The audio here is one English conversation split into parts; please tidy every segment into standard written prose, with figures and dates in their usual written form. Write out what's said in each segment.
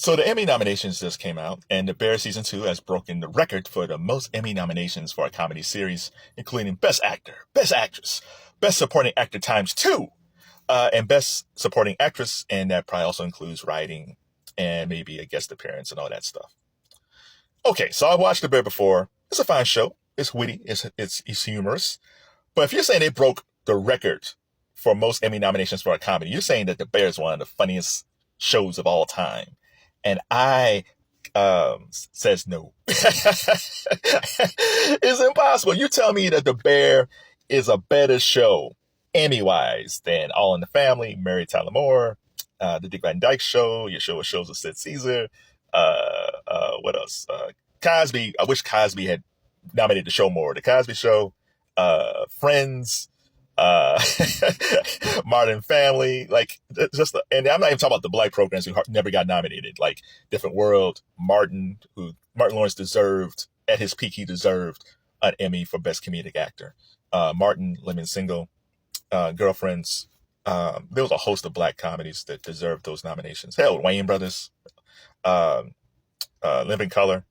So the Emmy nominations just came out, and The Bear Season 2 has broken the record for the most Emmy nominations for a comedy series, including Best Actor, Best Actress, Best Supporting Actor times 2, and Best Supporting Actress, and that probably also includes writing and maybe a guest appearance and all that stuff. Okay, so I watched The Bear before. It's a fine show. It's witty. It's humorous. But if you're saying it broke the record for most Emmy nominations for a comedy, you're saying that The Bear is one of the funniest shows of all time. And I says no. It's impossible. You tell me that The Bear is a better show, Emmy-wise, than All in the Family, Mary Tyler Moore, The Dick Van Dyke Show, Your Show of Shows with Sid Caesar, what else? Cosby. I wish Cosby had nominated the show more. The Cosby Show, Friends, Modern Family, like and I'm not even talking about the black programs who never got nominated, like Different World, Martin Lawrence deserved, at his peak, he deserved an Emmy for Best Comedic Actor. Martin, Living Single, Girlfriends. There was a host of black comedies that deserved those nominations. Hell, Wayne Brothers, Living Color,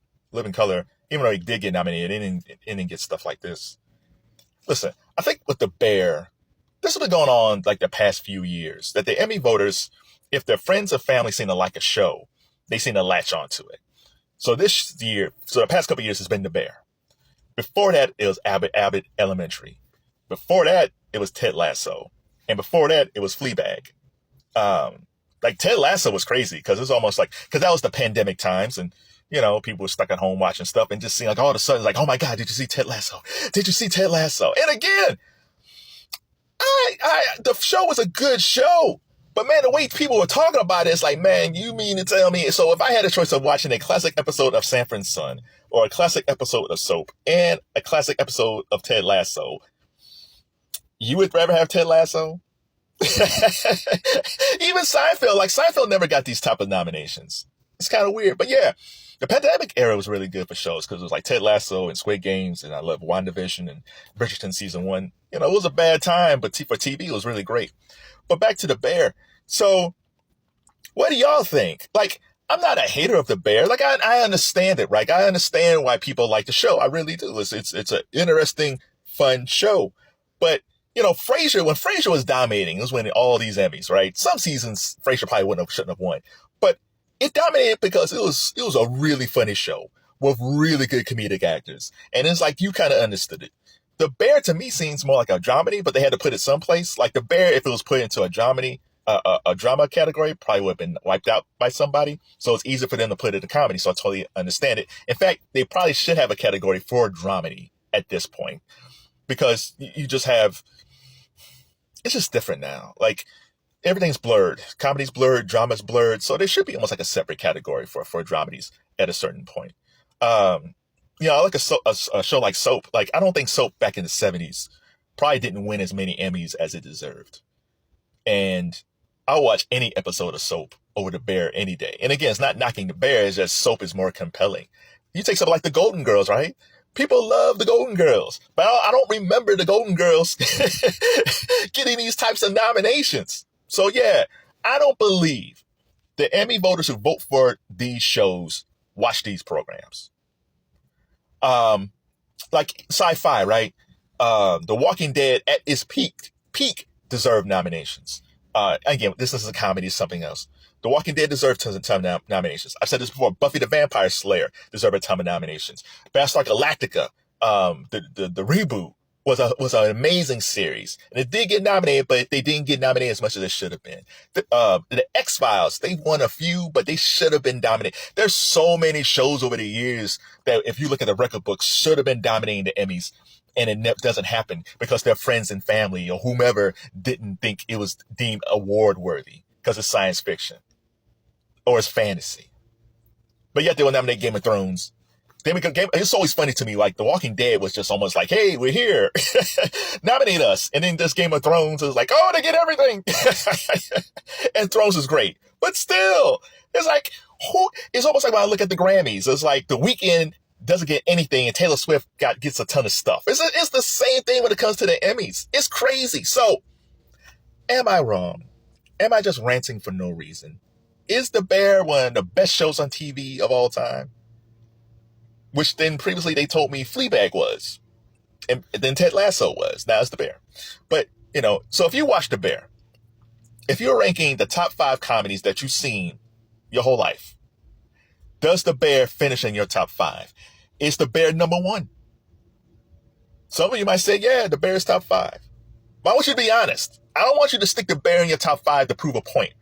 even though he did get nominated, it didn't get stuff like this. Listen, I think with The Bear, this has been going on like the past few years, that the Emmy voters, if their friends or family seem to like a show, they seem to latch onto it. So the past couple of years has been The Bear. Before that, it was Abbott Elementary. Before that, it was Ted Lasso. And before that, it was Fleabag. Like Ted Lasso was crazy because that was the pandemic times, and people were stuck at home watching stuff and just seeing like all of a sudden, like, oh my God, did you see Ted Lasso? Did you see Ted Lasso? And again, the show was a good show, but man, the way people were talking about it, it's like, man, you mean to tell me? So if I had a choice of watching a classic episode of Sanford and Son, or a classic episode of Soap, and a classic episode of Ted Lasso, you would rather have Ted Lasso? Even Seinfeld never got these type of nominations. It's kind of weird, but yeah. The pandemic era was really good for shows because it was like Ted Lasso and Squid Games, and I love WandaVision and Bridgerton season 1. It was a bad time, but for TV, it was really great. But back to The Bear. So what do y'all think? Like, I'm not a hater of The Bear. Like, I understand it, right? I understand why people like the show. I really do. It's an interesting, fun show. But, Frasier, when Frasier was dominating, it was winning all these Emmys, right? Some seasons, Frasier probably shouldn't have won. But it dominated because it was a really funny show with really good comedic actors. And it's like you kind of understood it. The Bear to me seems more like a dramedy, but they had to put it someplace. Like The Bear, if it was put into a dramedy, a drama category, probably would have been wiped out by somebody. So it's easier for them to put it in comedy. So I totally understand it. In fact, they probably should have a category for dramedy at this point, because you just have, it's just different now. Like, everything's blurred. Comedy's blurred, drama's blurred. So there should be almost like a separate category for dramedies at a certain point. I like a show like Soap. Like, I don't think Soap back in the 70s probably didn't win as many Emmys as it deserved. And I'll watch any episode of Soap over The Bear any day. And again, it's not knocking The Bear, it's just Soap is more compelling. You take something like The Golden Girls, right? People love The Golden Girls, but I don't remember The Golden Girls getting these types of nominations. So yeah, I don't believe the Emmy voters who vote for these shows watch these programs. Like Sci-Fi, right? The Walking Dead at its peak deserved nominations. Again, this is a comedy, something else. The Walking Dead deserved tons of nominations. I've said this before. Buffy the Vampire Slayer deserved a ton of nominations. Battlestar Galactica, the reboot, was an amazing series. And it did get nominated, but they didn't get nominated as much as it should have been. The X-Files, they won a few, but they should have been dominated. There's so many shows over the years that, if you look at the record books, should have been dominating the Emmys. And it doesn't happen because their friends and family or whomever didn't think it was deemed award worthy because it's science fiction or it's fantasy. But yet they will nominate Game of Thrones. It's always funny to me, like The Walking Dead was just almost like, hey, we're here, nominate us. And then this Game of Thrones is like, oh, they get everything. And Thrones is great. But still, it's like, it's almost like when I look at the Grammys, it's like The Weeknd doesn't get anything and Taylor Swift gets a ton of stuff. It's the same thing when it comes to the Emmys. It's crazy. So, am I wrong? Am I just ranting for no reason? Is The Bear one of the best shows on TV of all time? Which then previously they told me Fleabag was. And then Ted Lasso was. Now it's The Bear. But, so if you watch The Bear, if you're ranking the top 5 comedies that you've seen your whole life, does The Bear finish in your top 5? Is The Bear number 1? Some of you might say, yeah, The Bear is top 5. But I want you to be honest. I don't want you to stick The Bear in your top 5 to prove a point.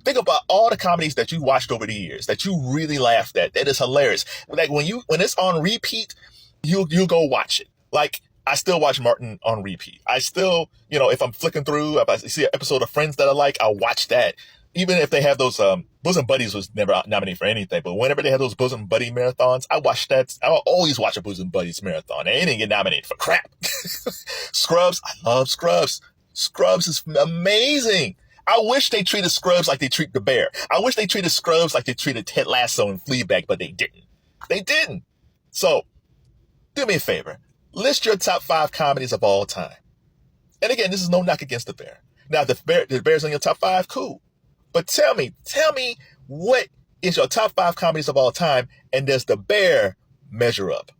Think about all the comedies that you watched over the years that you really laughed at. That is hilarious. Like when it's on repeat, you'll go watch it. Like I still watch Martin on repeat. I still, if I'm flicking through, if I see an episode of Friends that I like, I'll watch that. Even if they have those, Bosom Buddies was never nominated for anything, but whenever they have those Bosom Buddy marathons, I watch that. I'll always watch a Bosom Buddies marathon. And they didn't get nominated for crap. Scrubs, I love Scrubs. Scrubs is amazing. I wish they treated Scrubs like they treat The Bear. I wish they treated Scrubs like they treated Ted Lasso and Fleabag, but they didn't. They didn't. So, do me a favor. List your top 5 comedies of all time. And again, this is no knock against The Bear. Now, if The Bear's in your top 5, cool. But tell me what is your top 5 comedies of all time, and does The Bear measure up?